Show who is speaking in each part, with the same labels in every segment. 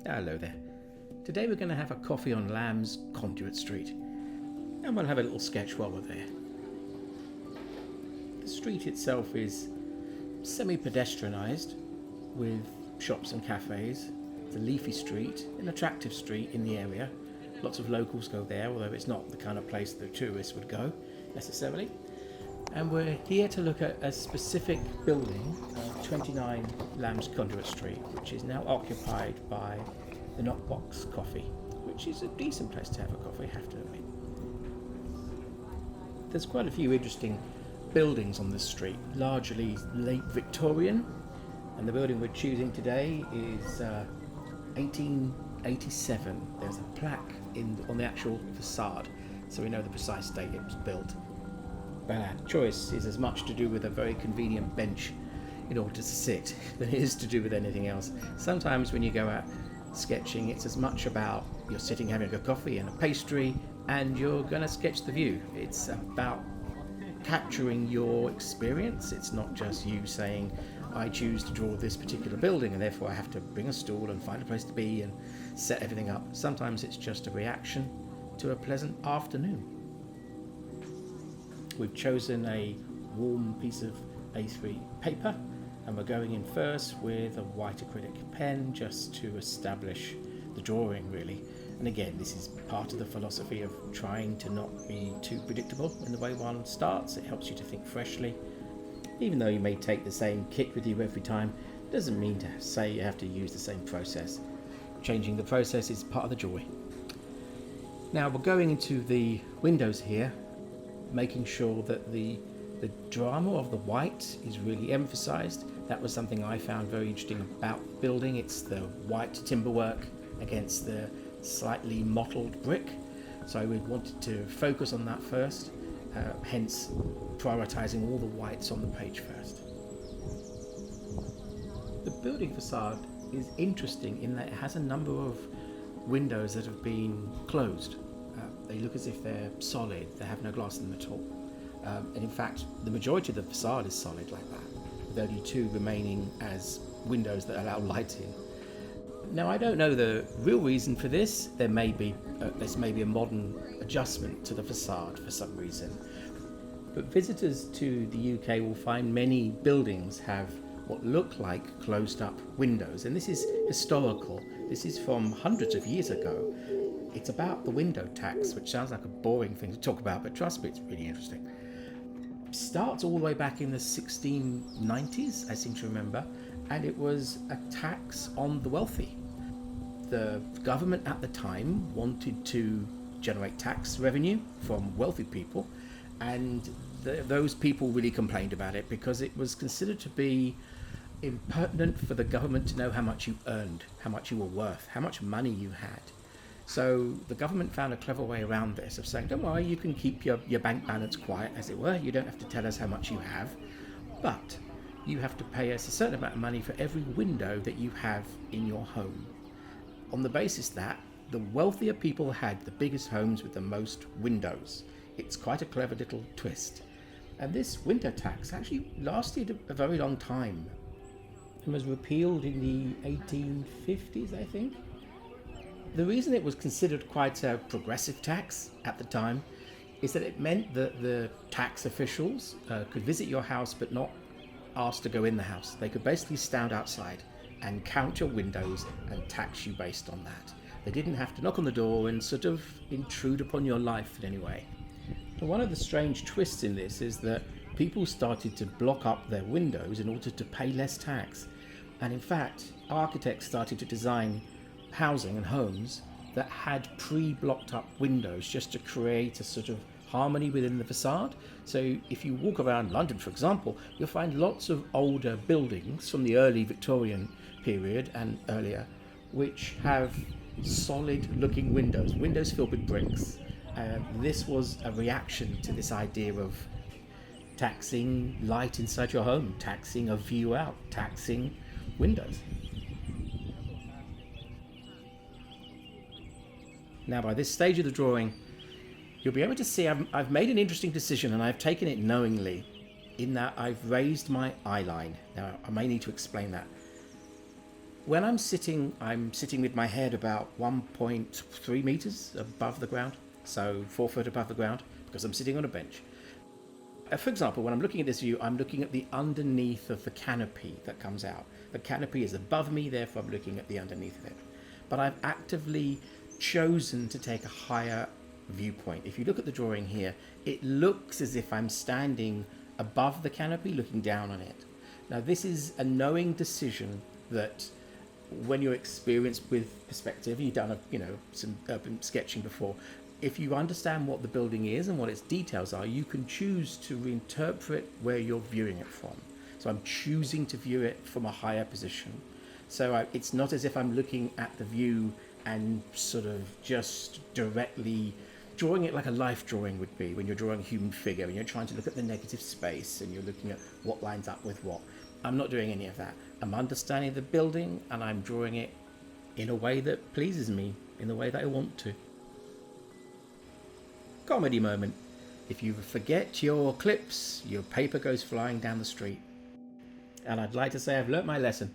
Speaker 1: Hello there. Today we're going to have a coffee on Lamb's Conduit Street, and we'll have a little sketch while we're there. The street itself is semi-pedestrianised with shops and cafes. It's a leafy street, an attractive street in the area. Lots of locals go there, although it's not the kind of place that tourists would go necessarily. And we're here to look at a specific building, 29 Lamb's Conduit Street, which is now occupied by the Knockbox Coffee, which is a decent place to have a coffee, I have to admit. There's quite a few interesting buildings on this street, largely late Victorian, and the building we're choosing today is 1887. There's a plaque on the actual facade, so we know the precise date it was built. But our choice is as much to do with a very convenient bench in order to sit than it is to do with anything else. Sometimes when you go out sketching, it's as much about you're sitting having a coffee and a pastry and you're going to sketch the view. It's about capturing your experience. It's not just you saying, I choose to draw this particular building and therefore I have to bring a stool and find a place to be and set everything up. Sometimes it's just a reaction to a pleasant afternoon. We've chosen a warm piece of A3 paper, and we're going in first with a white acrylic pen just to establish the drawing, really. And again, this is part of the philosophy of trying to not be too predictable in the way one starts. It helps you to think freshly. Even though you may take the same kit with you every time, it doesn't mean to say you have to use the same process. Changing the process is part of the joy. Now we're going into the windows here, making sure that the drama of the white is really emphasized. That was something I found very interesting about the building. It's the white timberwork against the slightly mottled brick. So we wanted to focus on that first, hence prioritizing all the whites on the page first. The building facade is interesting in that it has a number of windows that have been closed. They look as if they're solid, they have no glass in them at all. And in fact, the majority of the facade is solid like that, with only two remaining as windows that allow light in. Now, I don't know the real reason for this. This may be a modern adjustment to the facade for some reason. But visitors to the UK will find many buildings have what look like closed up windows. And this is historical. This is from hundreds of years ago. It's about the window tax, which sounds like a boring thing to talk about, but trust me, it's really interesting. It starts all the way back in the 1690s, I seem to remember, and it was a tax on the wealthy. The government at the time wanted to generate tax revenue from wealthy people, and those people really complained about it because it was considered to be impertinent for the government to know how much you earned, how much you were worth, how much money you had. So the government found a clever way around this of saying, don't worry, you can keep your bank balance quiet, as it were. You don't have to tell us how much you have, but you have to pay us a certain amount of money for every window that you have in your home. On the basis that the wealthier people had the biggest homes with the most windows. It's quite a clever little twist. And this window tax actually lasted a very long time and was repealed in the 1850s, I think. The reason it was considered quite a progressive tax at the time is that it meant that the tax officials could visit your house but not asked to go in the house. They could basically stand outside and count your windows and tax you based on that. They didn't have to knock on the door and sort of intrude upon your life in any way. And one of the strange twists in this is that people started to block up their windows in order to pay less tax. And in fact, architects started to design housing and homes that had pre-blocked up windows just to create a sort of harmony within the facade. So if you walk around London, for example, you'll find lots of older buildings from the early Victorian period and earlier, which have solid looking windows filled with bricks. This was a reaction to this idea of taxing light inside your home, taxing a view out, taxing windows. Now, by this stage of the drawing, you'll be able to see I've made an interesting decision, and I've taken it knowingly, in that I've raised my eye line. Now, I may need to explain that. when I'm sitting with my head about 1.3 meters above the ground, so 4 foot above the ground, because I'm sitting on a bench. For example, when I'm looking at this view, I'm looking at the underneath of the canopy that comes out. The canopy is above me, therefore I'm looking at the underneath of it. But I've actively chosen to take a higher viewpoint. If you look at the drawing here, it looks as if I'm standing above the canopy looking down on it. Now this is a knowing decision that when you're experienced with perspective, you've done some urban sketching before, if you understand what the building is and what its details are, you can choose to reinterpret where you're viewing it from. So I'm choosing to view it from a higher position. So it's not as if I'm looking at the view and sort of just directly drawing it like a life drawing would be when you're drawing a human figure and you're trying to look at the negative space and you're looking at what lines up with what. I'm not doing any of that. I'm understanding the building and I'm drawing it in a way that pleases me, in the way that I want to. Comedy moment. If you forget your clips, your paper goes flying down the street. And I'd like to say I've learnt my lesson.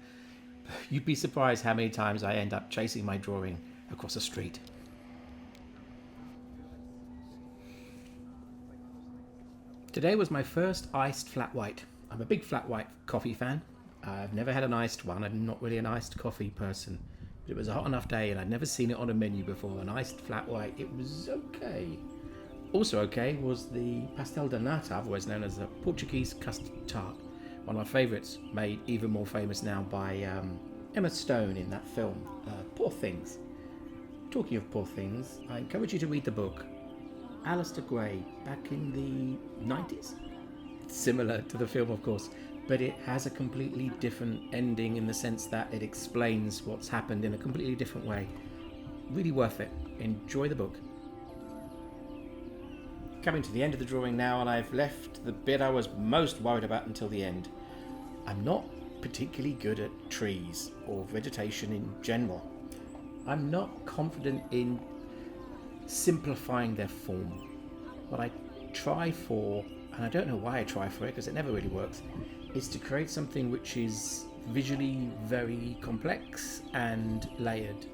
Speaker 1: You'd be surprised how many times I end up chasing my drawing across a street. Today was my first iced flat white. I'm a big flat white coffee fan. I've never had an iced one. I'm not really an iced coffee person. But it was a hot enough day and I'd never seen it on a menu before. An iced flat white, it was okay. Also okay was the pastel de nata, otherwise known as a Portuguese custard tart. One of my favourites, made even more famous now by Emma Stone in that film, Poor Things. Talking of Poor Things, I encourage you to read the book. Alistair Gray, back in the 90s. Similar to the film, of course, but it has a completely different ending in the sense that it explains what's happened in a completely different way. Really worth it. Enjoy the book. Coming to the end of the drawing now, and I've left the bit I was most worried about until the end. I'm not particularly good at trees or vegetation in general. I'm not confident in simplifying their form. What I try for, and I don't know why I try for it because it never really works, is to create something which is visually very complex and layered.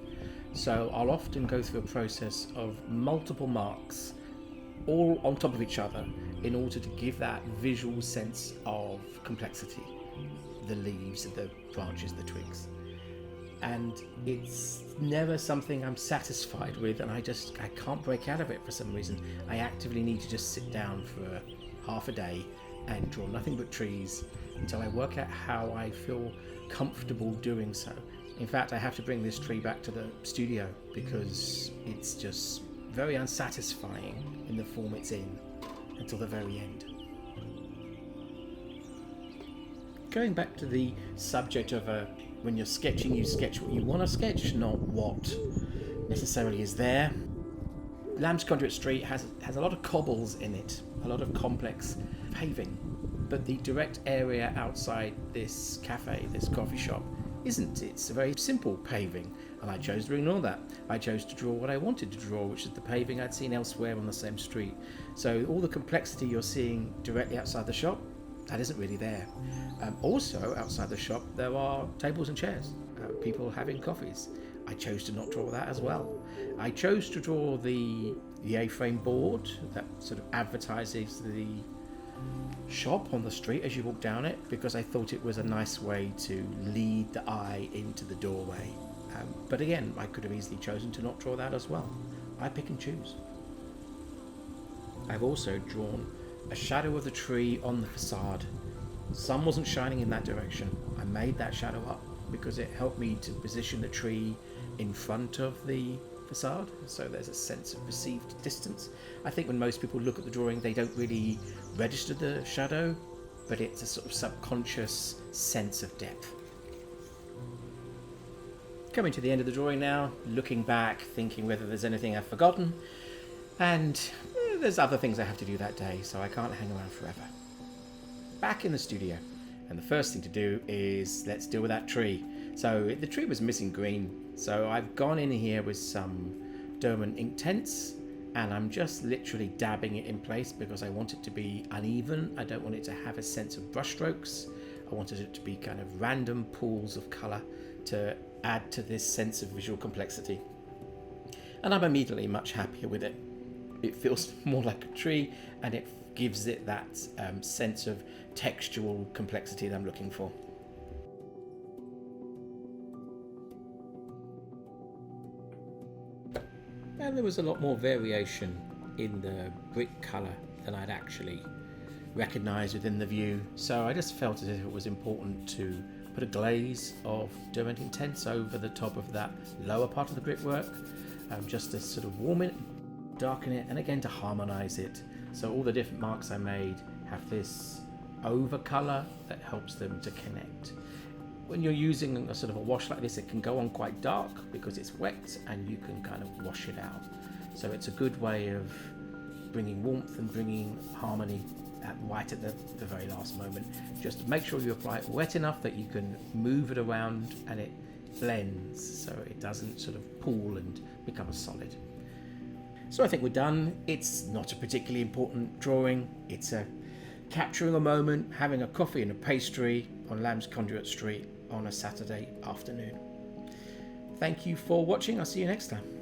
Speaker 1: So I'll often go through a process of multiple marks all on top of each other in order to give that visual sense of complexity. The leaves, the branches, the twigs. And it's never something I'm satisfied with, and I can't break out of it for some reason. I actively need to just sit down for half a day and draw nothing but trees until I work out how I feel comfortable doing so. In fact, I have to bring this tree back to the studio because it's just very unsatisfying in the form it's in until the very end. Going back to the subject of when you're sketching, you sketch what you want to sketch, not what necessarily is there. Lamb's Conduit Street has a lot of cobbles in it, a lot of complex paving, but the direct area outside this cafe, this coffee shop, isn't. It's a very simple paving, and I chose to ignore that. I chose to draw what I wanted to draw, which is the paving I'd seen elsewhere on the same street. So all the complexity you're seeing directly outside the shop, that isn't really there. Also, outside the shop, there are tables and chairs, people having coffees. I chose to not draw that as well. I chose to draw the A-frame board that sort of advertises the shop on the street as you walk down it, because I thought it was a nice way to lead the eye into the doorway. But again, I could have easily chosen to not draw that as well. I pick and choose. I've also drawn a shadow of the tree on the facade. Sun wasn't shining in that direction. I made that shadow up because it helped me to position the tree in front of the facade, so there's a sense of perceived distance. I think when most people look at the drawing, they don't really register the shadow, but it's a sort of subconscious sense of depth. Coming to the end of the drawing now, looking back, thinking whether there's anything I've forgotten, and there's other things I have to do that day, so I can't hang around forever. Back in the studio, and the first thing to do is let's deal with that tree. So the tree was missing green, so I've gone in here with some Derwent Inktense, and I'm just literally dabbing it in place because I want it to be uneven. I don't want it to have a sense of brushstrokes. I wanted it to be kind of random pools of colour to add to this sense of visual complexity. And I'm immediately much happier with it. It feels more like a tree, and it gives it that sense of textual complexity that I'm looking for. And there was a lot more variation in the brick colour than I'd actually recognised within the view, so I just felt as if it was important to put a glaze of Derwent Intense over the top of that lower part of the brickwork, just to sort of warm it, darken it, and again to harmonise it. So all the different marks I made have this over colour that helps them to connect. When you're using a sort of a wash like this, it can go on quite dark because it's wet, and you can kind of wash it out. So it's a good way of bringing warmth and bringing harmony right at the very last moment. Just make sure you apply it wet enough that you can move it around and it blends, so it doesn't sort of pool and become a solid. So I think we're done. It's not a particularly important drawing. It's a capturing a moment, having a coffee and a pastry on Lamb's Conduit Street on a Saturday afternoon. Thank you for watching. I'll see you next time.